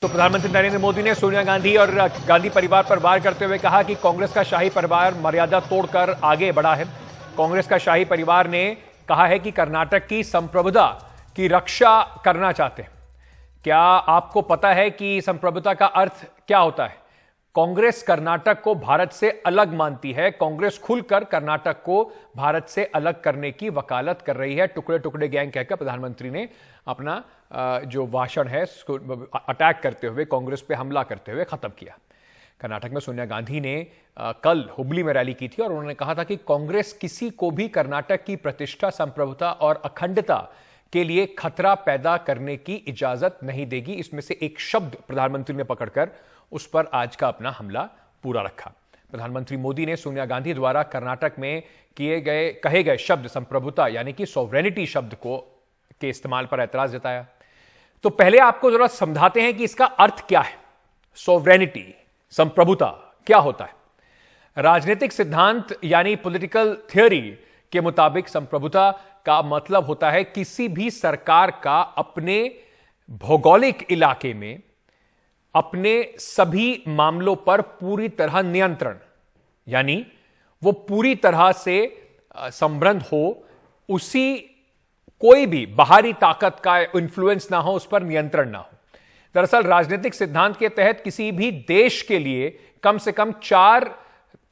तो प्रधानमंत्री नरेंद्र मोदी ने सोनिया गांधी और गांधी परिवार पर वार करते हुए कहा कि कांग्रेस का शाही परिवार मर्यादा तोड़कर आगे बढ़ा है। कांग्रेस का शाही परिवार ने कहा है कि कर्नाटक की संप्रभुता की रक्षा करना चाहते हैं। क्या आपको पता है कि संप्रभुता का अर्थ क्या होता है? कांग्रेस कर्नाटक को भारत से अलग मानती है। कांग्रेस खुलकर कर्नाटक को भारत से अलग करने की वकालत कर रही है। टुकड़े टुकड़े गैंग कहकर प्रधानमंत्री ने अपना जो भाषण है उसको अटैक करते हुए, कांग्रेस पे हमला करते हुए खत्म किया। कर्नाटक में सोनिया गांधी ने कल हुबली में रैली की थी और उन्होंने कहा था कि कांग्रेस किसी को भी कर्नाटक की प्रतिष्ठा, संप्रभुता और अखंडता के लिए खतरा पैदा करने की इजाजत नहीं देगी। इसमें से एक शब्द प्रधानमंत्री ने पकड़कर उस पर आज का अपना हमला पूरा रखा। प्रधानमंत्री मोदी ने सोनिया गांधी द्वारा कर्नाटक में कहे गए शब्द संप्रभुता यानी कि सॉवरेनिटी शब्द के इस्तेमाल पर ऐतराज जताया। तो पहले आपको जरा समझाते हैं कि इसका अर्थ क्या है। सॉवरेनिटी, संप्रभुता क्या होता है? राजनीतिक सिद्धांत यानी पॉलिटिकल थ्योरी के मुताबिक संप्रभुता का मतलब होता है किसी भी सरकार का अपने भौगोलिक इलाके में अपने सभी मामलों पर पूरी तरह नियंत्रण, यानी वो पूरी तरह से समृद्ध हो, उसी कोई भी बाहरी ताकत का इन्फ्लुएंस ना हो, उस पर नियंत्रण ना हो। दरअसल राजनीतिक सिद्धांत के तहत किसी भी देश के लिए कम से कम 4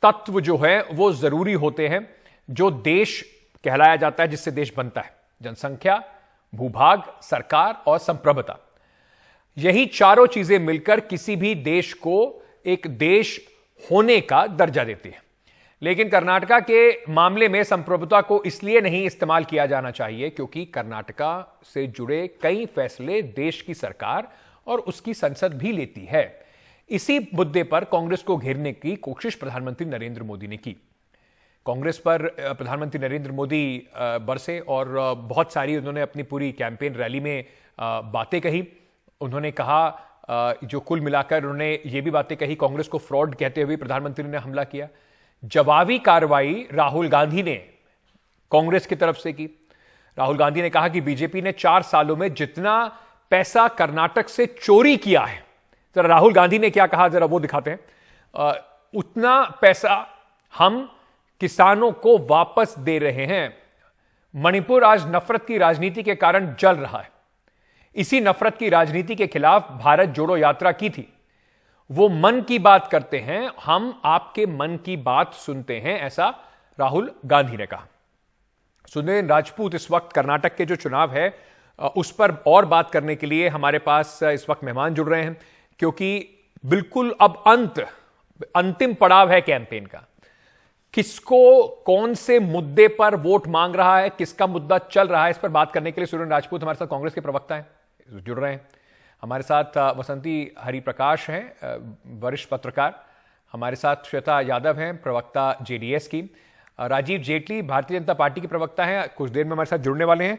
तत्व जो है वो जरूरी होते हैं, जो देश कहलाया जाता है, जिससे देश बनता है। जनसंख्या, भूभाग, सरकार और संप्रभुता। यही चारों चीजें मिलकर किसी भी देश को एक देश होने का दर्जा देती है। लेकिन कर्नाटका के मामले में संप्रभुता को इसलिए नहीं इस्तेमाल किया जाना चाहिए क्योंकि कर्नाटका से जुड़े कई फैसले देश की सरकार और उसकी संसद भी लेती है। इसी मुद्दे पर कांग्रेस को घेरने की कोशिश प्रधानमंत्री नरेंद्र मोदी ने की। कांग्रेस पर प्रधानमंत्री नरेंद्र मोदी बरसे और बहुत सारी उन्होंने अपनी पूरी कैंपेन रैली में बातें कही। उन्होंने कहा, जो कुल मिलाकर उन्होंने ये भी बातें कही, कांग्रेस को फ्रॉड कहते हुए प्रधानमंत्री ने हमला किया। जवाबी कार्रवाई राहुल गांधी ने कांग्रेस की तरफ से की। राहुल गांधी ने कहा कि बीजेपी ने 4 सालों में जितना पैसा कर्नाटक से चोरी किया है, जरा राहुल गांधी ने क्या कहा, जरा वो दिखाते हैं। उतना पैसा हम किसानों को वापस दे रहे हैं। मणिपुर आज नफरत की राजनीति के कारण जल रहा है। इसी नफरत की राजनीति के खिलाफ भारत जोड़ो यात्रा की थी। वो मन की बात करते हैं, हम आपके मन की बात सुनते हैं, ऐसा राहुल गांधी ने कहा। सुनील राजपूत इस वक्त कर्नाटक के जो चुनाव है उस पर और बात करने के लिए हमारे पास इस वक्त मेहमान जुड़ रहे हैं, क्योंकि बिल्कुल अब अंतिम पड़ाव है कैंपेन का। किसको कौन से मुद्दे पर वोट मांग रहा है, किसका मुद्दा चल रहा है, इस पर बात करने के लिए सुनील राजपूत हमारे साथ कांग्रेस के प्रवक्ता हैं, जुड़ रहे हैं। हमारे साथ वसंती हरिप्रकाश हैं, वरिष्ठ पत्रकार। हमारे साथ श्वेता यादव हैं, प्रवक्ता जेडीएस की। राजीव जेटली भारतीय जनता पार्टी के प्रवक्ता हैं, कुछ देर में हमारे साथ जुड़ने वाले हैं,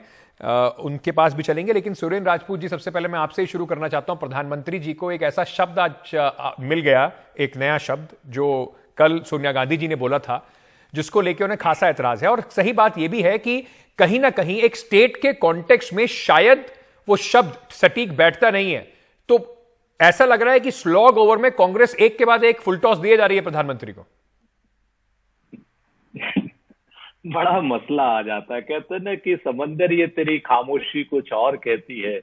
उनके पास भी चलेंगे। लेकिन सुरेन राजपूत जी, सबसे पहले मैं आपसे ही शुरू करना चाहता हूं। प्रधानमंत्री जी को एक ऐसा शब्द आज मिल गया, एक नया शब्द जो कल सोनिया गांधी जी ने बोला था, जिसको लेकर उन्हें खासा ऐतराज है। और सही बात यह भी है कि कहीं ना कहीं एक स्टेट के कॉन्टेक्स्ट में शायद वो शब्द सटीक बैठता नहीं है। तो ऐसा लग रहा है कि स्लॉग ओवर में कांग्रेस एक के बाद एक फुल टॉस दिए जा रही है प्रधानमंत्री को। बड़ा मसला आ जाता है। कहते हैं ना कि समंदर ये तेरी खामोशी कुछ और कहती है,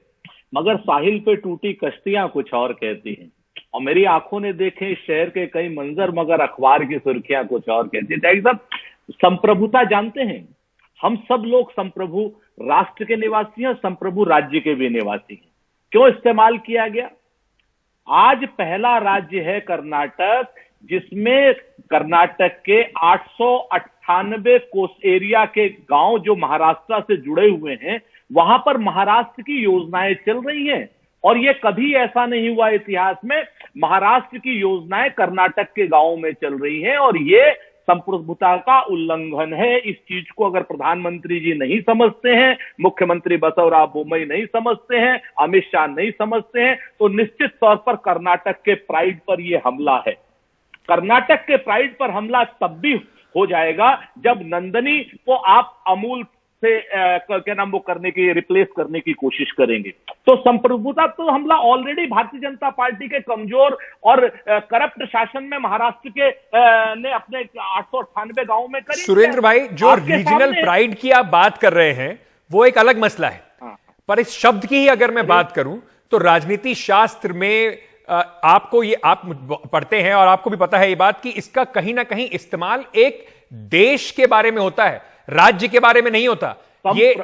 मगर साहिल पे टूटी कश्तियां कुछ और कहती हैं। और मेरी आंखों ने देखे शहर के कई मंजर, मगर अखबार की सुर्खियां कुछ और कहती है। सब संप्रभुता जानते हैं, हम सब लोग संप्रभु राष्ट्र के निवासी हैं, संप्रभु राज्य के भी निवासी हैं। क्यों इस्तेमाल किया गया? आज पहला राज्य है कर्नाटक, जिसमें कर्नाटक के 898 कोस एरिया के गांव जो महाराष्ट्र से जुड़े हुए हैं, वहां पर महाराष्ट्र की योजनाएं चल रही हैं। और ये कभी ऐसा नहीं हुआ इतिहास में, महाराष्ट्र की योजनाएं कर्नाटक के गांवों में चल रही हैं। और ये संप्रभुता का उल्लंघन है। इस चीज को अगर प्रधानमंत्री जी नहीं समझते हैं, मुख्यमंत्री बसवराज बोम्मई नहीं समझते हैं, अमित शाह नहीं समझते हैं, तो निश्चित तौर पर कर्नाटक के प्राइड पर यह हमला है। कर्नाटक के प्राइड पर हमला तब भी हो जाएगा जब नंदनी को आप अमूल से क्या नाम वो करने की, रिप्लेस करने की कोशिश करेंगे। तो संप्रभुता तो हमला ऑलरेडी भारतीय जनता पार्टी के कमजोर और करप्ट शासन में महाराष्ट्र के ने अपने 898 गांवों में करी। सुरेंद्र भाई, जो रीजनल प्राइड की आप बात कर रहे हैं वो एक अलग मसला है, पर इस शब्द की ही अगर मैं बात करूं तो राजनीति शास्त्र में आपको ये, आप पढ़ते हैं और आपको भी पता है ये बात कि इसका कहीं ना कहीं इस्तेमाल एक देश के बारे में होता है, राज्य के बारे में नहीं होता। ये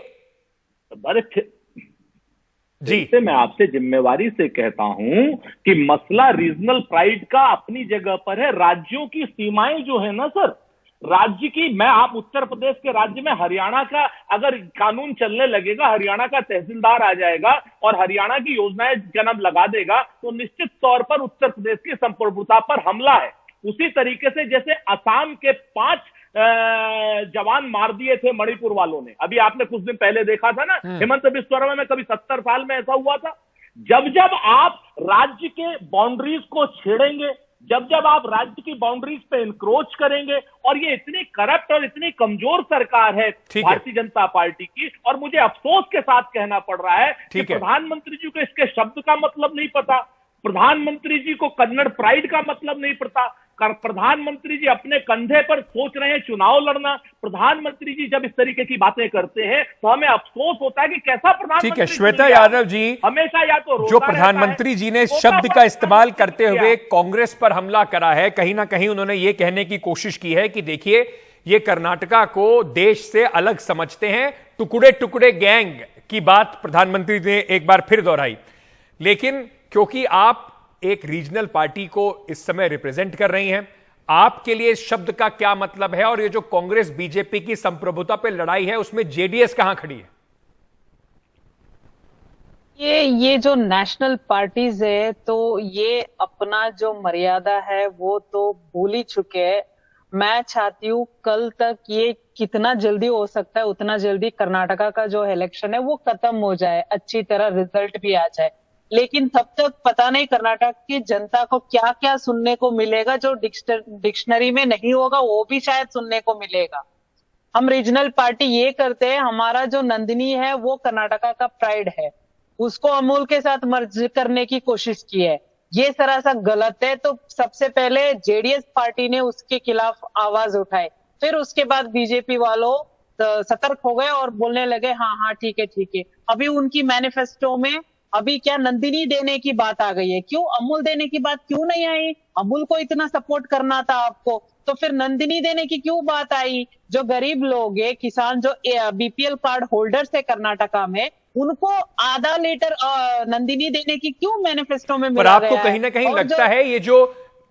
जी से मैं आपसे जिम्मेवारी से कहता हूं कि मसला रीजनल प्राइड का अपनी जगह पर है। राज्यों की सीमाएं जो है ना सर, राज्य की, मैं आप उत्तर प्रदेश के राज्य में हरियाणा का अगर कानून चलने लगेगा, हरियाणा का तहसीलदार आ जाएगा और हरियाणा की योजनाएं जन्म लगा देगा, तो निश्चित तौर पर उत्तर प्रदेश की संप्रभुता पर हमला है। उसी तरीके से जैसे असम के 5 जवान मार दिए थे मणिपुर वालों ने, अभी आपने कुछ दिन पहले देखा था ना हेमंत बिस्वा में, कभी 70 साल में ऐसा हुआ था। जब जब आप राज्य के बाउंड्रीज को छेड़ेंगे, जब जब आप राज्य की बाउंड्रीज पे इंक्रोच करेंगे, और ये इतनी करप्ट और इतनी कमजोर सरकार है भारतीय जनता पार्टी की, और मुझे अफसोस के साथ कहना पड़ रहा है कि प्रधानमंत्री जी को इसके शब्द का मतलब नहीं पता, प्रधानमंत्री जी को कन्नड़ प्राइड का मतलब नहीं पता, प्रधानमंत्री जी अपने कंधे पर सोच रहे हैं चुनाव लड़ना। प्रधानमंत्री जी जब इस तरीके की बातें करते हैं तो हमें अफसोस होता है कि कैसा प्रधानमंत्री। ठीक है श्वेता यादव जी, हमेशा या तो जो प्रधानमंत्री जी ने शब्द का इस्तेमाल करते हुए कांग्रेस पर हमला करा है, कहीं ना कहीं उन्होंने ये कहने की कोशिश की है कि देखिए ये कर्नाटका को देश से अलग समझते हैं, टुकड़े टुकड़े गैंग की बात प्रधानमंत्री ने एक बार फिर दोहराई। लेकिन क्योंकि आप एक रीजनल पार्टी को इस समय रिप्रेजेंट कर रही हैं, आपके लिए इस शब्द का क्या मतलब है, और ये जो कांग्रेस बीजेपी की संप्रभुता पे लड़ाई है उसमें जेडीएस कहां खड़ी है? ये जो नेशनल पार्टीज है, तो ये अपना जो मर्यादा है वो तो भूल ही चुके हैं। मैं चाहती हूँ कल तक ये कितना जल्दी हो सकता है उतना जल्दी कर्नाटका का जो इलेक्शन है वो खत्म हो जाए, अच्छी तरह रिजल्ट भी आ जाए। लेकिन तब तक पता नहीं कर्नाटक की जनता को क्या क्या सुनने को मिलेगा, जो डिक्शनरी में नहीं होगा वो भी शायद सुनने को मिलेगा। हम रीजनल पार्टी ये करते हैं, हमारा जो नंदिनी है वो कर्नाटका का प्राइड है, उसको अमूल के साथ मर्ज करने की कोशिश की है, ये सरासर गलत है। तो सबसे पहले जेडीएस पार्टी ने उसके खिलाफ आवाज उठाई, फिर उसके बाद बीजेपी वालों सतर्क हो गए और बोलने लगे हाँ हाँ ठीक है। अभी उनकी मैनिफेस्टो में अभी क्या नंदिनी देने की बात आ गई है, क्यों अमूल देने की बात क्यों नहीं आई? अमूल को इतना सपोर्ट करना था आपको, तो फिर नंदिनी देने की क्यों बात आई? जो गरीब लोग है, किसान जो बीपीएल कार्ड होल्डर्स है कर्नाटका में, उनको आधा लीटर नंदिनी देने की क्यों मैनिफेस्टो में मिला? पर आपको कहीं ना कहीं लगता है ये जो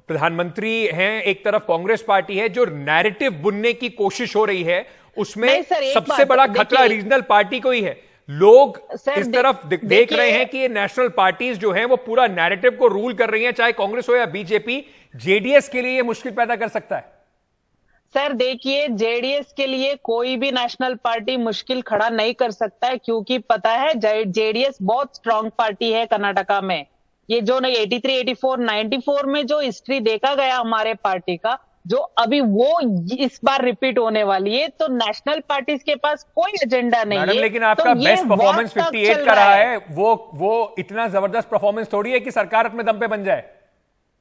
प्रधानमंत्री हैं, एक तरफ कांग्रेस पार्टी है, जो नैरेटिव बुनने की कोशिश हो रही है, उसमें सबसे बड़ा खतरा रीजनल पार्टी को ही है। लोग इस तरफ देख रहे हैं कि ये नेशनल पार्टीज जो हैं वो पूरा नैरेटिव को रूल कर रही हैं, चाहे कांग्रेस हो या बीजेपी। जेडीएस के लिए ये मुश्किल पैदा कर सकता है। सर देखिए, जेडीएस के लिए कोई भी नेशनल पार्टी मुश्किल खड़ा नहीं कर सकता है, क्योंकि पता है जेडीएस बहुत स्ट्रांग पार्टी है कर्नाटका में। ये जो 83, 84, 94 में जो हिस्ट्री देखा गया हमारे पार्टी का, जो अभी वो इस बार रिपीट होने वाली है, तो नेशनल पार्टीज के पास कोई एजेंडा नहीं है। लेकिन आपका बेस्ट परफॉर्मेंस 58 का रहा है, वो इतना जबरदस्त परफॉर्मेंस थोड़ी है कि सरकार अपने दम पे बन जाए।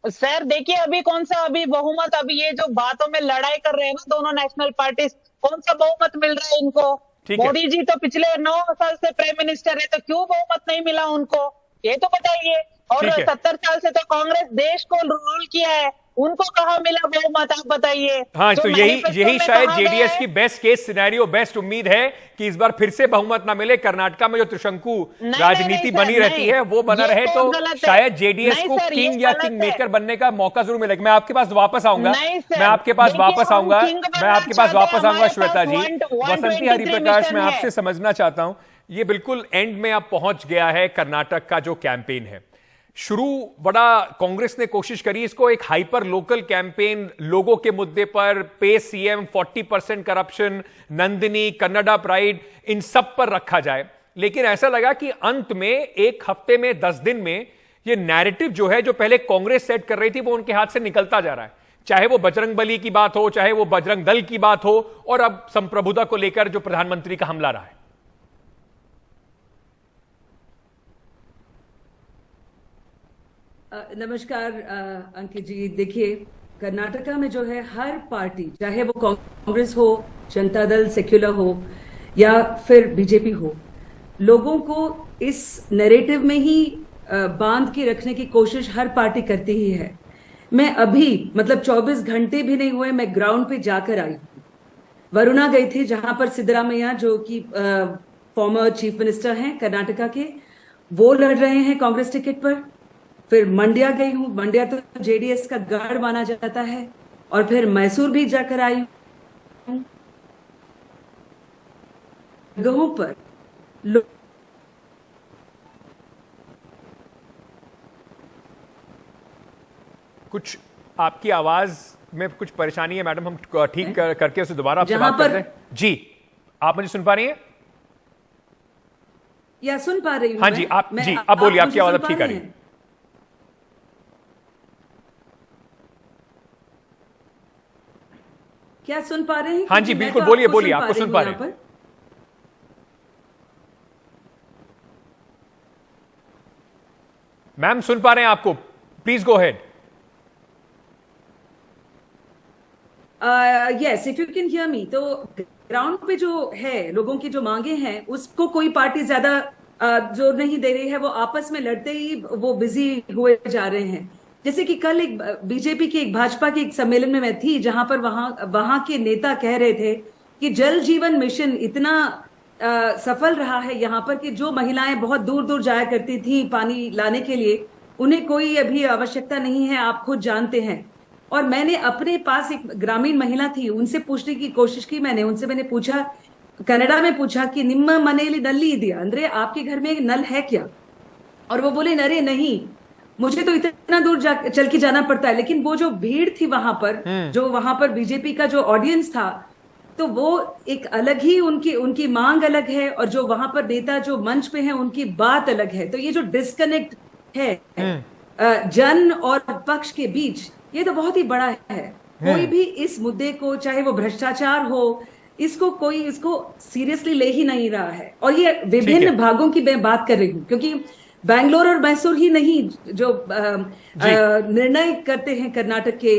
सर देखिए, अभी कौन सा अभी बहुमत, अभी ये जो बातों में लड़ाई कर रहे हैं ना दोनों नेशनल पार्टीज, कौन सा बहुमत मिल रहा है इनको? मोदी जी तो पिछले 9 साल से प्राइम मिनिस्टर है, तो क्यों बहुमत नहीं मिला उनको, ये तो बताइए। और 70 साल से तो कांग्रेस देश को रूल किया है, उनको कहां मिला बहुमत, आप बताइए। हाँ, तो यही शायद जेडीएस की बेस्ट केस सिनेरियो, बेस्ट उम्मीद है कि इस बार फिर से बहुमत ना मिले, कर्नाटका में जो त्रिशंकु राजनीति बनी रहती है वो बना रहे, तो शायद जेडीएस को किंग या किंग मेकर बनने का मौका जरूर मिलेगा। मैं आपके पास वापस आऊंगा, श्वेता जी। वसंती हरिप्रकाश, मैं आपसे समझना चाहता हूं, ये बिल्कुल एंड में अब पहुंच गया है कर्नाटक का जो कैंपेन है। शुरू बड़ा कांग्रेस ने कोशिश करी इसको एक हाइपर लोकल कैंपेन, लोगों के मुद्दे पर, pay CM, 40% corruption, Nandini, Kannada pride, इन सब पर रखा जाए। लेकिन ऐसा लगा कि अंत में एक हफ्ते में, 10 दिन में ये नैरेटिव जो है, जो पहले कांग्रेस सेट कर रही थी, वो उनके हाथ से निकलता जा रहा है। चाहे वो बजरंगबली की बात हो, चाहे वो बजरंग दल की बात हो, और अब संप्रभुता को लेकर जो प्रधानमंत्री का हमला रहा है? नमस्कार अंकित जी। देखिए, कर्नाटका में जो है हर पार्टी, चाहे वो कांग्रेस हो, जनता दल, सेक्युलर हो या फिर बीजेपी हो, लोगों को इस नैरेटिव में ही बांध के रखने की कोशिश हर पार्टी करती ही है। मैं अभी मतलब 24 घंटे भी नहीं हुए, मैं ग्राउंड पे जाकर आई। वरुणा गई थी, जहां पर सिद्धरामैया जो कि फॉर्मर चीफ मिनिस्टर हैं कर्नाटका के, वो लड़ रहे हैं कांग्रेस टिकट पर। फिर मंड्या गई हूँ, मंड्या तो जेडीएस का गढ़ माना जाता है। और फिर मैसूर भी जाकर आई हूँ। जगहों पर कुछ आपकी आवाज में कुछ परेशानी है मैडम, हम ठीक करके उसे दोबारा आपसे बात करते हैं। जी, आप मुझे सुन पा रही हैं? या सुन पा रही हूँ? हाँ जी, आप जी अब बोलिए, आपकी आवाज अब ठीक आ रही है। क्या सुन पा रहे हैं? हाँ जी, बिल्कुल, बोलिए बोलिए, आपको सुन पा रहे हैं। मैम सुन पा रहे हैं आपको, please go ahead. Yes, if you can hear me. तो ग्राउंड पे जो है, लोगों की जो मांगे हैं, उसको कोई पार्टी ज्यादा जोर नहीं दे रही है। वो आपस में लड़ते ही वो बिजी हुए जा रहे हैं। जैसे कि कल एक बीजेपी की, एक भाजपा के एक सम्मेलन में मैं थी, जहां पर वहां के नेता कह रहे थे कि जल जीवन मिशन इतना सफल रहा है यहाँ पर कि जो महिलाएं बहुत दूर दूर जाया करती थी पानी लाने के लिए, उन्हें कोई अभी आवश्यकता नहीं है, आप खुद जानते हैं। और मैंने अपने पास एक ग्रामीण महिला थी, उनसे पूछने की कोशिश की। मैंने पूछा, कनाडा में पूछा कि निम्म मनेली नल्ली दिया, अंद्रे आपके घर में एक नल है क्या? और वो बोले, अरे नहीं, मुझे तो इतना दूर चल के जाना पड़ता है। लेकिन वो जो भीड़ थी वहां पर, जो वहां पर बीजेपी का जो ऑडियंस था, तो वो एक अलग ही, उनकी मांग अलग है, और जो वहां पर नेता जो मंच पे हैं उनकी बात अलग है। तो ये जो डिस्कनेक्ट है जन और पक्ष के बीच, ये तो बहुत ही बड़ा है। कोई भी इस मुद्दे को, चाहे वो भ्रष्टाचार हो, इसको सीरियसली ले ही नहीं रहा है। और ये विभिन्न भागों की मैं बात कर रही हूँ, क्योंकि बैंगलोर और मैसूर ही नहीं जो निर्णय करते हैं कर्नाटक के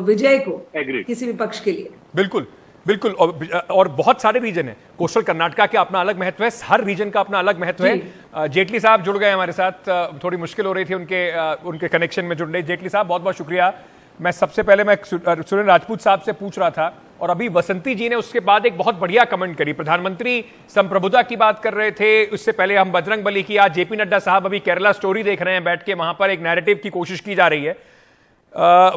विजय को किसी भी पक्ष के लिए। बिल्कुल बिल्कुल, और बहुत सारे रीजन है। कोस्टल कर्नाटका का अपना अलग महत्व है, हर रीजन का अपना अलग महत्व है। जेटली साहब जुड़ गए हमारे साथ, थोड़ी मुश्किल हो रही थी उनके कनेक्शन में जुड़ने। जेटली साहब बहुत बहुत शुक्रिया। मैं सबसे पहले सुरेंद्र राजपूत साहब से पूछ रहा था, और अभी वसंती जी ने उसके बाद एक बहुत बढ़िया कमेंट करी। प्रधानमंत्री संप्रभुता की बात कर रहे थे, उससे पहले हम बजरंगबली की, आज जेपी नड्डा साहब अभी केरला स्टोरी देख रहे हैं बैठ के, वहां पर एक नैरेटिव की कोशिश की जा रही है।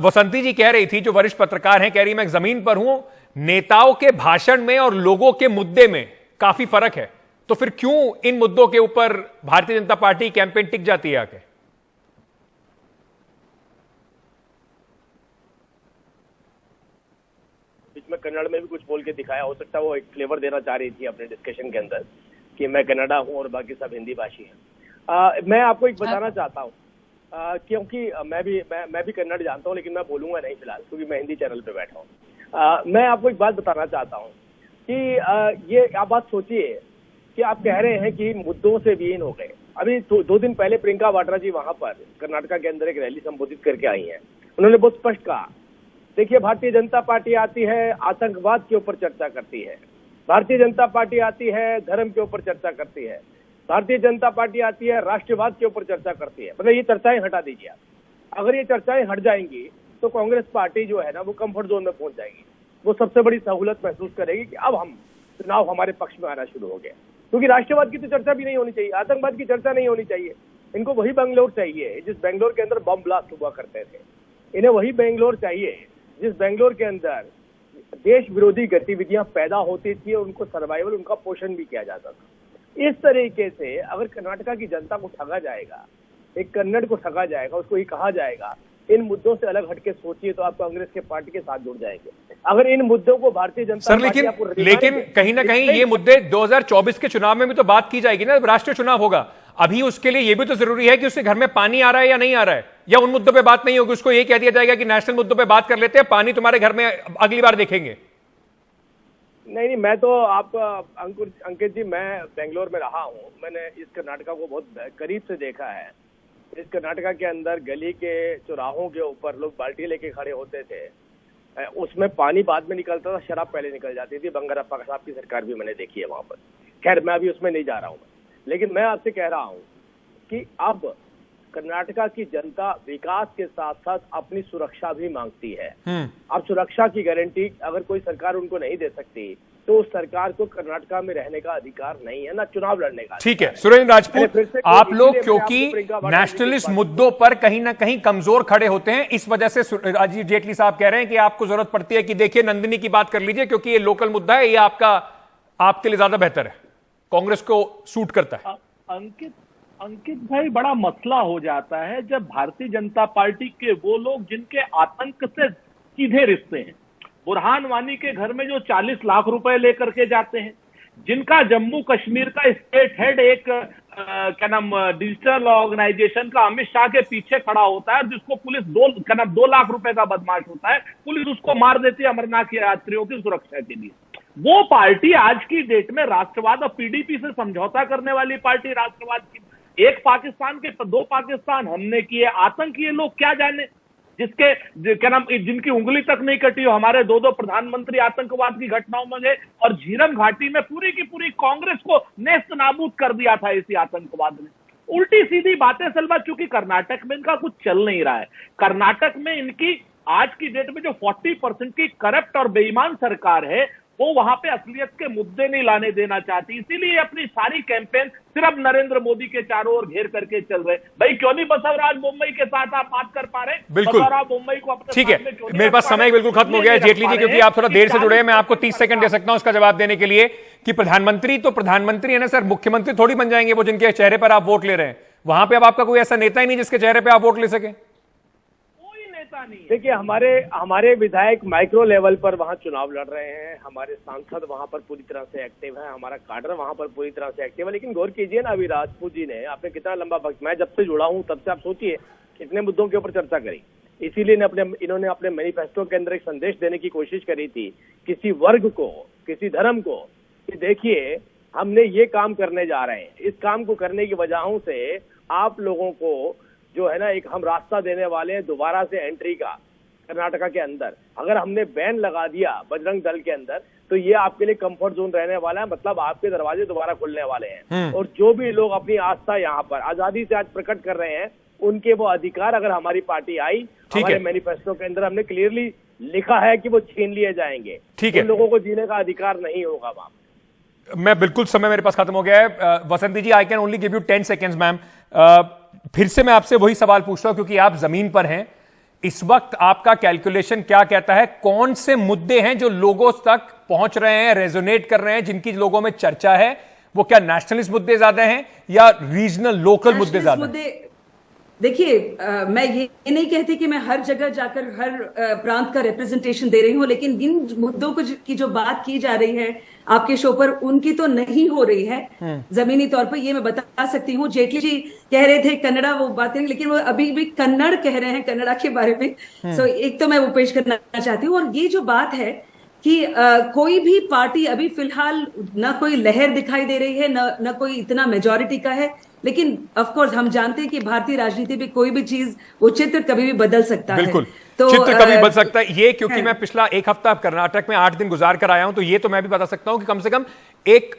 वसंती जी कह रही थी, जो वरिष्ठ पत्रकार हैं, कह रही मैं जमीन पर हूं, नेताओं के भाषण में और लोगों के मुद्दे में काफी फर्क है। तो फिर क्यों इन मुद्दों के ऊपर भारतीय जनता पार्टी कैंपेन टिक जाती है आके? बीच में कन्नड़ में भी कुछ बोल के दिखाया, हो सकता है वो एक फ्लेवर देना चाह रही थी अपने डिस्कशन के अंदर कि मैं कन्नड़ा हूं और बाकी सब हिंदी भाषी हैं। मैं आपको एक बताना चाहता हूं, क्योंकि मैं भी कन्नड़ जानता हूं, लेकिन मैं बोलूंगा नहीं फिलहाल, क्योंकि मैं हिंदी चैनल पे बैठा हूं। मैं आपको एक बात बताना चाहता हूं कि ये आप बात सोचिए कि आप कह रहे हैं कि मुद्दों से विहीन हो गए। अभी 2 दिन पहले प्रियंका वाड्रा जी वहां पर कर्नाटका के अंदर एक रैली संबोधित करके आई हैं। उन्होंने बहुत स्पष्ट कहा, देखिए भारतीय जनता पार्टी आती है, आतंकवाद के ऊपर चर्चा करती है, भारतीय जनता पार्टी आती है, धर्म के ऊपर चर्चा करती है, भारतीय जनता पार्टी आती है, राष्ट्रवाद के ऊपर चर्चा करती है। मतलब ये चर्चाएं हटा दीजिए आप। अगर ये चर्चाएं हट जाएंगी तो कांग्रेस पार्टी जो है ना, वो कंफर्ट जोन में पहुंच जाएगी। वो सबसे बड़ी सहूलत महसूस करेगी कि अब हम चुनाव हमारे पक्ष में आना शुरू हो गया। क्योंकि राष्ट्रवाद की तो चर्चा भी नहीं होनी चाहिए, आतंकवाद की चर्चा नहीं होनी चाहिए। इनको वही बेंगलोर चाहिए जिस बेंगलोर के अंदर बम ब्लास्ट हुआ करते थे। इन्हें वही बेंगलोर चाहिए जिस बेंगलोर के अंदर देश विरोधी गतिविधियां पैदा होती थी और उनको सर्वाइवल, उनका पोषण भी किया जाता था। इस तरीके से अगर कर्नाटका की जनता को ठगा जाएगा, एक कन्नड़ को ठगा जाएगा, उसको ये कहा जाएगा इन मुद्दों से अलग हटके सोचिए, तो आप कांग्रेस के पार्टी के साथ जुड़ जाएंगे। अगर इन मुद्दों को भारतीय जनता पार्टी लेकिन कहीं ना कहीं ये मुद्दे 2024 के चुनाव में भी तो बात की जाएगी ना, राष्ट्रीय चुनाव होगा। अभी उसके लिए ये भी तो जरूरी है कि उसके घर में पानी आ रहा है या नहीं आ रहा है। या उन मुद्दों पे बात नहीं होगी, उसको ये कह दिया जाएगा कि नेशनल मुद्दों पे बात कर लेते हैं, पानी तुम्हारे घर में अगली बार देखेंगे? नहीं, मैं तो आप अंकित जी, मैं बेंगलोर में रहा हूँ, मैंने इस कर्नाटका को बहुत करीब से देखा है। इस कर्नाटका के अंदर गली के चौराहों के ऊपर लोग बाल्टी लेके खड़े होते थे, उसमें पानी बाद में निकलता था, शराब पहले निकल जाती थी। बंगारप्पा साहब की सरकार भी मैंने देखी है वहां पर। खैर, मैं अभी उसमें नहीं जा रहा हूँ, लेकिन मैं आपसे कह रहा हूँ कि अब कर्नाटका की जनता विकास के साथ साथ अपनी सुरक्षा भी मांगती है। अब सुरक्षा की गारंटी अगर कोई सरकार उनको नहीं दे सकती तो उस सरकार को कर्नाटका में रहने का अधिकार नहीं है, ना चुनाव लड़ने का। ठीक है सुरेंद्र राजपूत, आप लोग क्योंकि नेशनलिस्ट मुद्दों पर कहीं ना कहीं कमजोर खड़े होते हैं, इस वजह से राजीव जेटली साहब कह रहे हैं कि आपको जरूरत पड़ती है कि देखिए नंदिनी की बात कर लीजिए, क्योंकि ये लोकल मुद्दा है, ये आपके लिए ज्यादा बेहतर है, कांग्रेस को सूट करता है। अंकित भाई, बड़ा मसला हो जाता है जब भारतीय जनता पार्टी के वो लोग जिनके आतंक से सीधे रिश्ते हैं, बुरहान वानी के घर में जो 40 लाख रुपए लेकर के जाते हैं, जिनका जम्मू कश्मीर का स्टेट हेड एक डिजिटल ऑर्गेनाइजेशन का अमित शाह के पीछे खड़ा होता है, जिसको पुलिस 2 लाख रुपए का बदमाश होता है, पुलिस उसको मार देती है अमरनाथ यात्रियों की सुरक्षा के लिए। वो पार्टी आज की डेट में राष्ट्रवाद और पीडीपी से समझौता करने वाली पार्टी राष्ट्रवाद की, एक पाकिस्तान के 2 पाकिस्तान हमने किए, आतंकी ये लोग क्या जाने, जिनकी उंगली तक नहीं कटी हो। हमारे 2 प्रधानमंत्री आतंकवाद की घटनाओं में गए और झीरम घाटी में पूरी की पूरी कांग्रेस को नेस्त नाबूद कर दिया था इसी आतंकवाद ने। उल्टी सीधी बातें सलवा, चूंकि कर्नाटक में इनका कुछ चल नहीं रहा है। कर्नाटक में इनकी आज की डेट में जो 40% की करप्ट और बेईमान सरकार है, वो वहां पे असलियत के मुद्दे नहीं लाने देना चाहती, इसीलिए अपनी सारी कैंपेन सिर्फ नरेंद्र मोदी के चारों ओर घेर करके चल रहे। भाई क्यों नहीं बसवराज मुंबई के साथ आप बात कर पा रहे? बिल्कुल मुंबई को अपने ठीक है, मेरे पास समय बिल्कुल खत्म हो गया है जेटली जी, क्योंकि आप थोड़ा देर से जुड़े हैं। मैं आपको 30 सेकंड दे सकता हूं उसका जवाब देने के लिए कि प्रधानमंत्री तो प्रधानमंत्री है ना सर, मुख्यमंत्री थोड़ी बन जाएंगे वो जिनके चेहरे पर आप वोट ले रहे हैं। वहां पर अब आपका कोई ऐसा नेता ही नहीं जिसके चेहरे पर आप वोट ले सके? देखिए, हमारे विधायक माइक्रो लेवल पर वहां चुनाव लड़ रहे हैं, हमारे सांसद वहां पर पूरी तरह से एक्टिव है, हमारा काडर वहां पर पूरी तरह से एक्टिव है। लेकिन गौर कीजिए ना, अभी राजपूत जी ने आपने कितना लंबा वक्त, मैं जब से जुड़ा हूं तब से आप सोचिए कितने मुद्दों के ऊपर चर्चा करी। इसीलिए इन्होंने अपने मैनिफेस्टो के अंदर एक संदेश देने की कोशिश करी थी किसी वर्ग को, किसी धर्म को, कि देखिए हमने ये काम करने जा रहे हैं, इस काम को करने की वजहों से आप लोगों को जो है ना एक हम रास्ता देने वाले हैं दोबारा से एंट्री का कर्नाटका के अंदर। अगर हमने बैन लगा दिया बजरंग दल के अंदर तो ये आपके लिए कंफर्ट जोन रहने वाला है, मतलब आपके दरवाजे दोबारा खुलने वाले हैं। और जो भी लोग अपनी आस्था यहाँ पर आजादी से आज प्रकट कर रहे हैं, उनके वो अधिकार अगर हमारी पार्टी आई, हमारे मैनिफेस्टो के अंदर हमने क्लियरली लिखा है कि वो छीन लिए जाएंगे। ठीक है, उन लोगों को जीने का अधिकार नहीं होगा वहां। मैं बिल्कुल, समय मेरे पास खत्म हो गया है। Vasanti ji, I can only give you 10 seconds ma'am. फिर से मैं आपसे वही सवाल पूछ रहा हूं क्योंकि आप जमीन पर हैं इस वक्त, आपका कैलकुलेशन क्या कहता है, कौन से मुद्दे हैं जो लोगों तक पहुंच रहे हैं, रेजोनेट कर रहे हैं, जिनकी लोगों में चर्चा है? वो क्या नेशनलिस्ट मुद्दे ज्यादा हैं या रीजनल लोकल मुद्दे ज्यादा हैं? देखिए, मैं ये नहीं कहती कि मैं हर जगह जाकर हर प्रांत का रिप्रेजेंटेशन दे रही हूँ, लेकिन जिन मुद्दों को की जो बात की जा रही है आपके शो पर, उनकी तो नहीं हो रही है जमीनी तौर पर, ये मैं बता सकती हूँ। जेटली जी कह रहे थे कन्नड़ा वो बात करेंगे, लेकिन वो अभी भी कन्नड़ कह रहे हैं कन्नड़ा के बारे में। सो एक तो मैं वो पेश करना चाहती हूँ। और ये जो बात है कि कोई भी पार्टी अभी फिलहाल ना कोई लहर दिखाई दे रही है, ना कोई इतना मेजॉरिटी का है, लेकिन ऑफ कोर्स हम जानते हैं कि भारतीय राजनीति में कोई भी चीज, वो चित्र कभी भी बदल सकता है। बिल्कुल, तो चित्र कभी बदल सकता है। ये क्योंकि मैं पिछला एक हफ्ता कर्नाटक में 8 दिन गुजार कर आया हूं, तो ये तो मैं भी बता सकता हूं कि कम से कम एक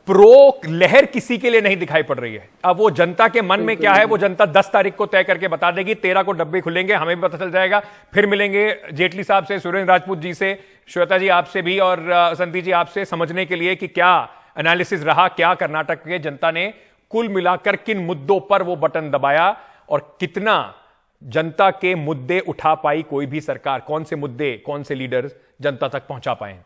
प्रो लहर किसी के लिए नहीं दिखाई पड़ रही है। अब वो जनता के मन में क्या है, वो जनता 10 तारीख को तय करके बता देगी। 13 को डब्बे खुलेंगे, हमें भी पता चल जाएगा। फिर मिलेंगे जेटली साहब से, सुरेंद्र राजपूत जी से, श्वेता जी आपसे भी, और संती जी आपसे, समझने के लिए कि क्या एनालिसिस रहा, क्या कर्नाटक के जनता ने कुल मिलाकर किन मुद्दों पर वो बटन दबाया और कितना जनता के मुद्दे उठा पाई कोई भी सरकार, कौन से मुद्दे, कौन से लीडर्स जनता तक पहुंचा पाए।